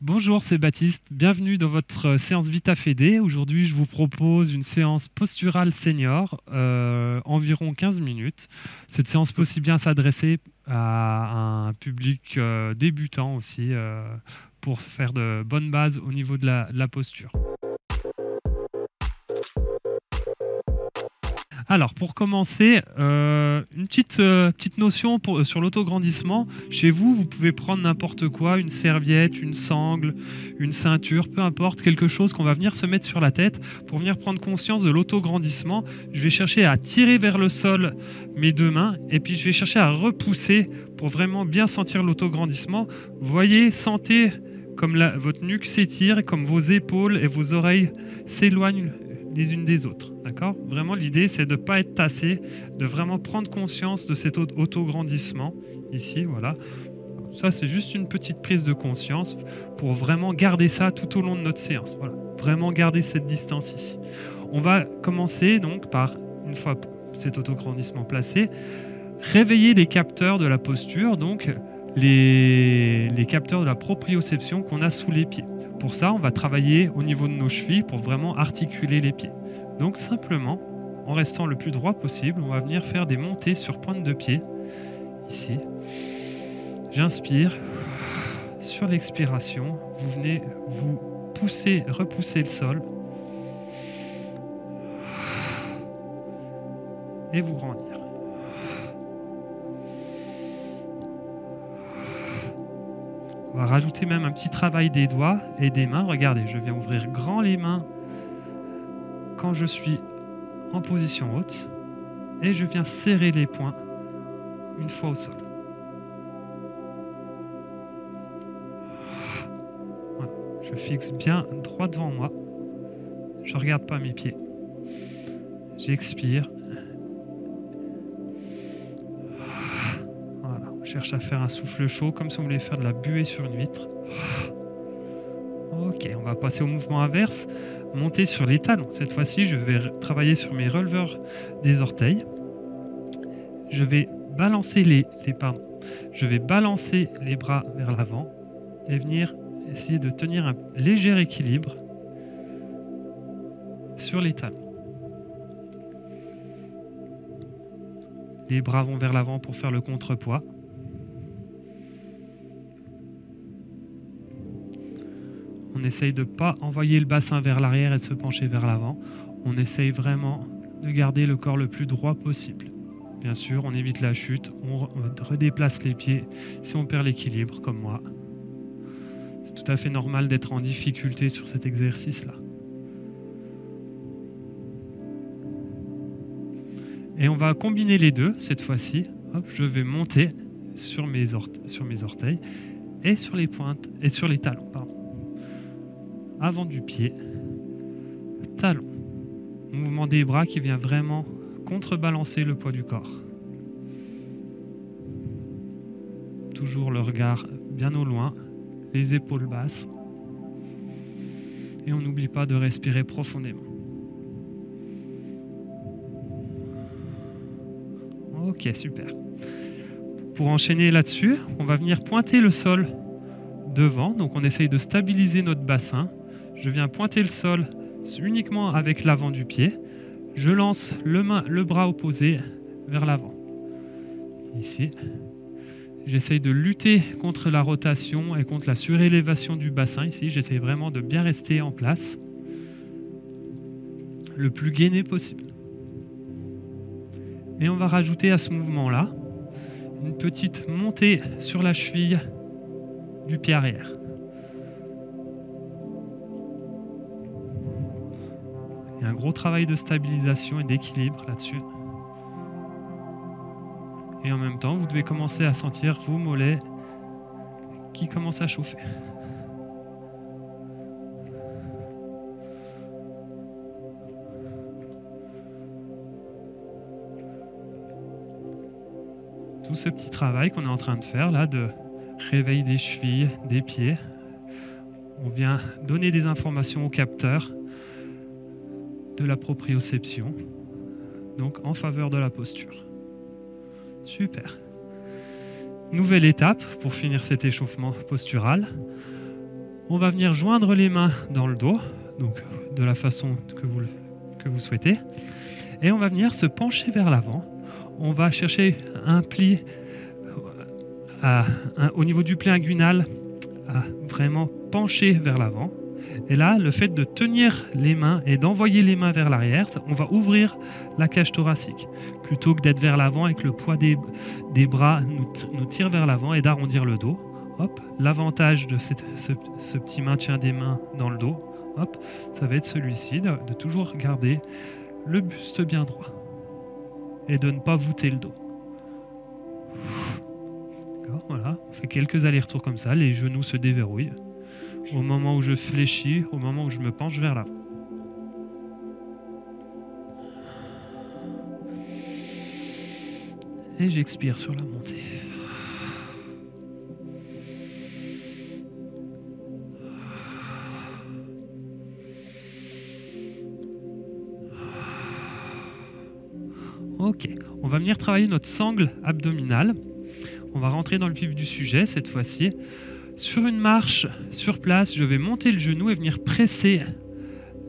Bonjour, c'est Baptiste. Bienvenue dans votre séance Vita Fede. Aujourd'hui, je vous propose une séance posturale senior, environ 15 minutes. Cette séance peut aussi bien s'adresser à un public débutant aussi, pour faire de bonnes bases au niveau de la posture. Alors, pour commencer, une petite notion sur l'autograndissement. Chez vous, vous pouvez prendre n'importe quoi, une serviette, une sangle, une ceinture, peu importe, quelque chose qu'on va venir se mettre sur la tête pour venir prendre conscience de l'autograndissement. Je vais chercher à tirer vers le sol mes deux mains et puis je vais chercher à repousser pour vraiment bien sentir l'autograndissement. Voyez, sentez comme votre nuque s'étire, comme vos épaules et vos oreilles s'éloignent les unes des autres, d'accord ? Vraiment, l'idée, c'est de ne pas être tassé, de vraiment prendre conscience de cet autograndissement, ici, voilà. Ça, c'est juste une petite prise de conscience pour vraiment garder ça tout au long de notre séance, voilà. Vraiment garder cette distance ici. On va commencer donc par, une fois cet autograndissement placé, réveiller les capteurs de la posture, donc les capteurs de la proprioception qu'on a sous les pieds. Pour ça, on va travailler au niveau de nos chevilles pour vraiment articuler les pieds. Donc simplement, en restant le plus droit possible, on va venir faire des montées sur pointe de pied. Ici. J'inspire. Sur l'expiration, vous venez vous repousser le sol. Et vous grandir. On va rajouter même un petit travail des doigts et des mains. Regardez, je viens ouvrir grand les mains quand je suis en position haute et je viens serrer les poings une fois au sol. Voilà. Je fixe bien droit devant moi. Je ne regarde pas mes pieds. J'expire. Cherche à faire un souffle chaud, comme si on voulait faire de la buée sur une vitre. Ok, on va passer au mouvement inverse. Monter sur les talons. Cette fois-ci, je vais travailler sur mes releveurs des orteils. Je vais balancer Je vais balancer les bras vers l'avant et venir essayer de tenir un léger équilibre sur les talons. Les bras vont vers l'avant pour faire le contrepoids. On essaye de ne pas envoyer le bassin vers l'arrière et de se pencher vers l'avant. On essaye vraiment de garder le corps le plus droit possible. Bien sûr, on évite la chute, on redéplace les pieds si on perd l'équilibre, comme moi. C'est tout à fait normal d'être en difficulté sur cet exercice-là. Et on va combiner les deux, cette fois-ci. Hop, je vais monter sur mes orteils et sur les pointes et sur les talons, pardon. Avant du pied, talon. Mouvement des bras qui vient vraiment contrebalancer le poids du corps. Toujours le regard bien au loin, les épaules basses. Et on n'oublie pas de respirer profondément. Ok, super. Pour enchaîner là-dessus, on va venir pointer le sol devant. Donc on essaye de stabiliser notre bassin. Je viens pointer le sol uniquement avec l'avant du pied. Je lance le bras opposé vers l'avant. Ici. J'essaye de lutter contre la rotation et contre la surélévation du bassin. Ici, j'essaye vraiment de bien rester en place. Le plus gainé possible. Et on va rajouter à ce mouvement-là une petite montée sur la cheville du pied arrière. Il y a un gros travail de stabilisation et d'équilibre là-dessus. Et en même temps, vous devez commencer à sentir vos mollets qui commencent à chauffer. Tout ce petit travail qu'on est en train de faire là, de réveil des chevilles, des pieds, on vient donner des informations au capteur de la proprioception, donc en faveur de la posture. Super. Nouvelle étape pour finir cet échauffement postural. On va venir joindre les mains dans le dos, donc de la façon que vous souhaitez. Et on va venir se pencher vers l'avant. On va chercher un pli au niveau du pli inguinal, à vraiment pencher vers l'avant. Et là, le fait de tenir les mains et d'envoyer les mains vers l'arrière, on va ouvrir la cage thoracique. Plutôt que d'être vers l'avant et que le poids des bras nous tire vers l'avant et d'arrondir le dos. Hop, l'avantage de ce petit maintien des mains dans le dos, hop, ça va être celui-ci, de toujours garder le buste bien droit et de ne pas voûter le dos. Voilà, on fait quelques allers-retours comme ça, les genoux se déverrouillent. Au moment où je fléchis, au moment où je me penche vers l'avant. Et j'expire sur la montée. Ok, on va venir travailler notre sangle abdominale. On va rentrer dans le vif du sujet cette fois-ci. Sur une marche, sur place, je vais monter le genou et venir presser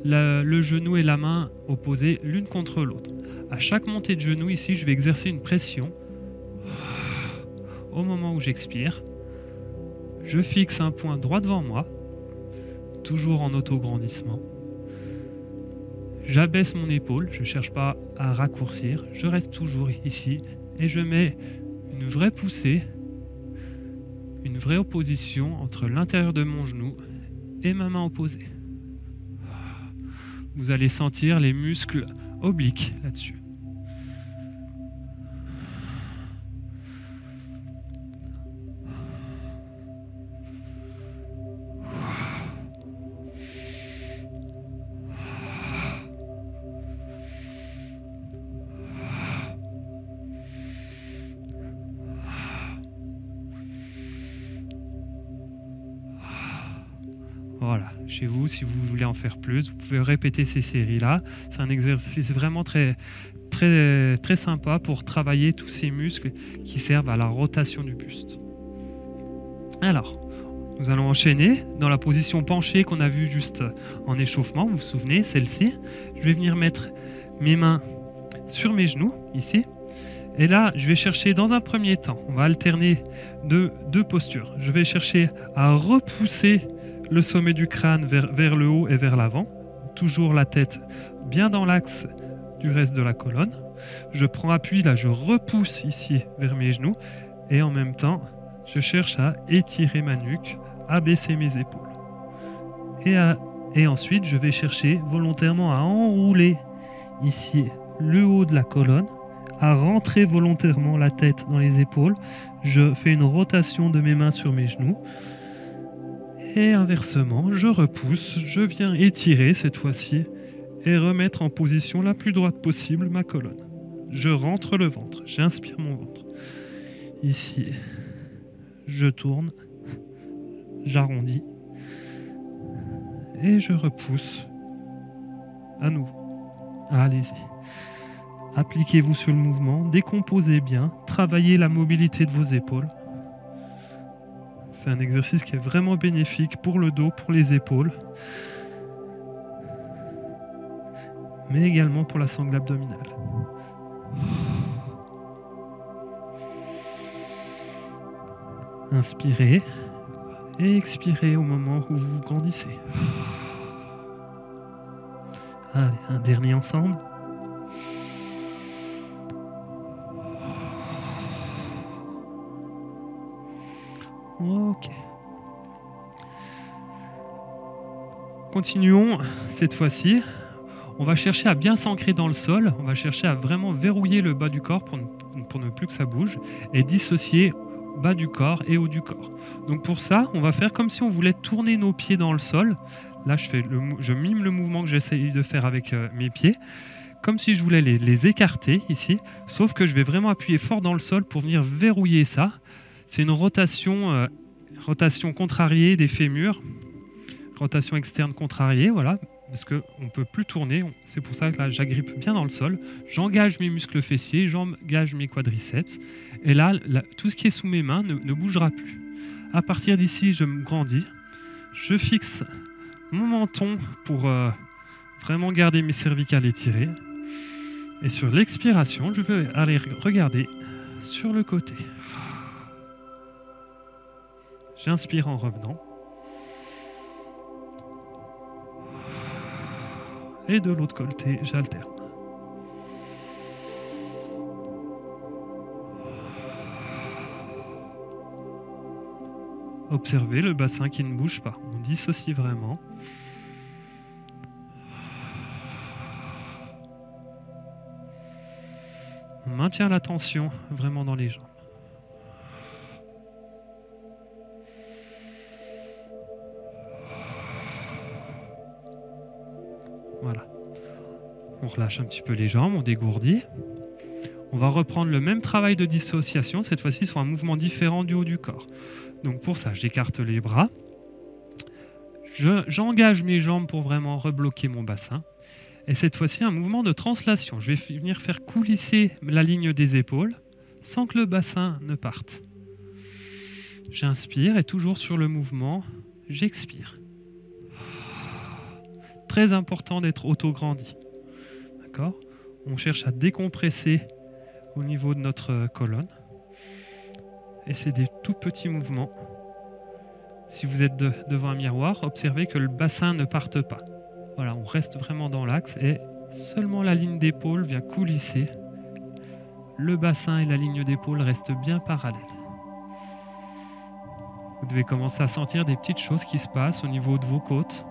le genou et la main opposées l'une contre l'autre. À chaque montée de genou ici, je vais exercer une pression. Au moment où j'expire, je fixe un point droit devant moi, toujours en auto-grandissement. J'abaisse mon épaule, je ne cherche pas à raccourcir, je reste toujours ici et je mets une vraie poussée, une vraie opposition entre l'intérieur de mon genou et ma main opposée. Vous allez sentir les muscles obliques là-dessus. Voilà, chez vous, si vous voulez en faire plus, vous pouvez répéter ces séries-là. C'est un exercice vraiment très sympa pour travailler tous ces muscles qui servent à la rotation du buste. Alors, nous allons enchaîner dans la position penchée qu'on a vue juste en échauffement. Vous vous souvenez, celle-ci. Je vais venir mettre mes mains sur mes genoux, ici. Et là, je vais chercher dans un premier temps, on va alterner deux postures. Je vais chercher à repousser le sommet du crâne vers le haut et vers l'avant. Toujours la tête bien dans l'axe du reste de la colonne. Je prends appui, là je repousse ici vers mes genoux. Et en même temps, je cherche à étirer ma nuque, abaisser mes épaules. Et ensuite, je vais chercher volontairement à enrouler ici le haut de la colonne, à rentrer volontairement la tête dans les épaules. Je fais une rotation de mes mains sur mes genoux. Et inversement, je repousse, je viens étirer cette fois-ci et remettre en position la plus droite possible ma colonne. Je rentre le ventre, j'inspire mon ventre. Ici, je tourne, j'arrondis et je repousse à nouveau. Allez-y. Appliquez-vous sur le mouvement, décomposez bien, travaillez la mobilité de vos épaules. C'est un exercice qui est vraiment bénéfique pour le dos, pour les épaules, mais également pour la sangle abdominale. Inspirez et expirez au moment où vous grandissez. Allez, un dernier ensemble. Ok. Continuons cette fois-ci. On va chercher à bien s'ancrer dans le sol. On va chercher à vraiment verrouiller le bas du corps pour ne plus que ça bouge et dissocier bas du corps et haut du corps. Donc pour ça, on va faire comme si on voulait tourner nos pieds dans le sol. Là, je mime le mouvement que j'essaye de faire avec mes pieds, comme si je voulais les écarter ici, sauf que je vais vraiment appuyer fort dans le sol pour venir verrouiller ça. C'est une rotation contrariée des fémurs, rotation externe contrariée, voilà, parce qu'on ne peut plus tourner. C'est pour ça que là, j'agrippe bien dans le sol, j'engage mes muscles fessiers, j'engage mes quadriceps, et là, tout ce qui est sous mes mains ne bougera plus. À partir d'ici, je me grandis, Je fixe mon menton pour vraiment garder mes cervicales étirées. Et sur l'expiration, je vais aller regarder sur le côté. J'inspire en revenant. Et de l'autre côté, j'alterne. Observez le bassin qui ne bouge pas. On dissocie vraiment. On maintient la tension vraiment dans les jambes. Voilà. On relâche un petit peu les jambes, on dégourdit. On va reprendre le même travail de dissociation, cette fois-ci sur un mouvement différent du haut du corps. Donc pour ça, j'écarte les bras. J'engage mes jambes pour vraiment rebloquer mon bassin. Et cette fois-ci, un mouvement de translation. Je vais venir faire coulisser la ligne des épaules sans que le bassin ne parte. J'inspire et toujours sur le mouvement, j'expire. Très important d'être auto-grandi. D'accord ? On cherche à décompresser au niveau de notre colonne. Et c'est des tout petits mouvements. Si vous êtes devant un miroir, observez que le bassin ne parte pas. Voilà, on reste vraiment dans l'axe et seulement la ligne d'épaule vient coulisser. Le bassin et la ligne d'épaule restent bien parallèles. Vous devez commencer à sentir des petites choses qui se passent au niveau de vos côtes,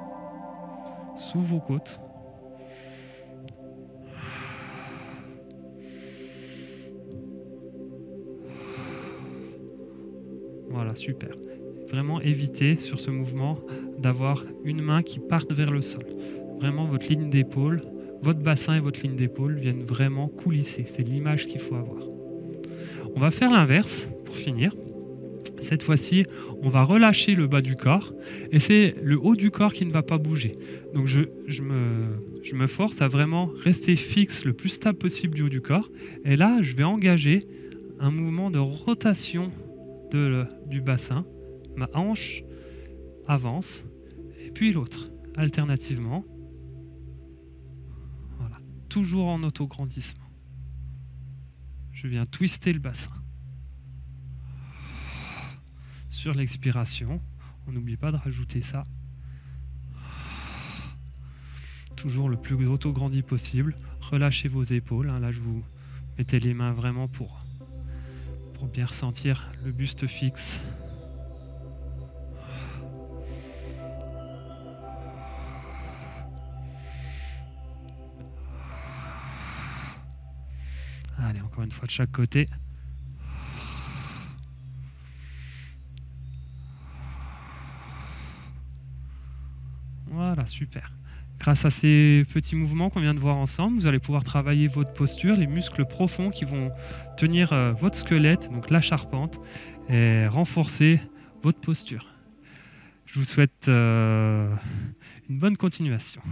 sous vos côtes. Voilà, super. Vraiment évitez sur ce mouvement d'avoir une main qui parte vers le sol. Vraiment votre ligne d'épaule, votre bassin et votre ligne d'épaule viennent vraiment coulisser. C'est l'image qu'il faut avoir. On va faire l'inverse pour finir. Cette fois-ci, on va relâcher le bas du corps et c'est le haut du corps qui ne va pas bouger. Donc je me force à vraiment rester fixe le plus stable possible du haut du corps. Et là, je vais engager un mouvement de rotation du bassin. Ma hanche avance et puis l'autre, alternativement. Voilà, toujours en autograndissement. Je viens twister le bassin. Sur l'expiration, on n'oublie pas de rajouter ça. Toujours le plus autograndi possible. Relâchez vos épaules. Hein, là, je vous mettez les mains vraiment pour bien ressentir le buste fixe. Allez, encore une fois de chaque côté. Voilà, super. Grâce à ces petits mouvements qu'on vient de voir ensemble, vous allez pouvoir travailler votre posture, les muscles profonds qui vont tenir votre squelette, donc la charpente, et renforcer votre posture. Je vous souhaite une bonne continuation.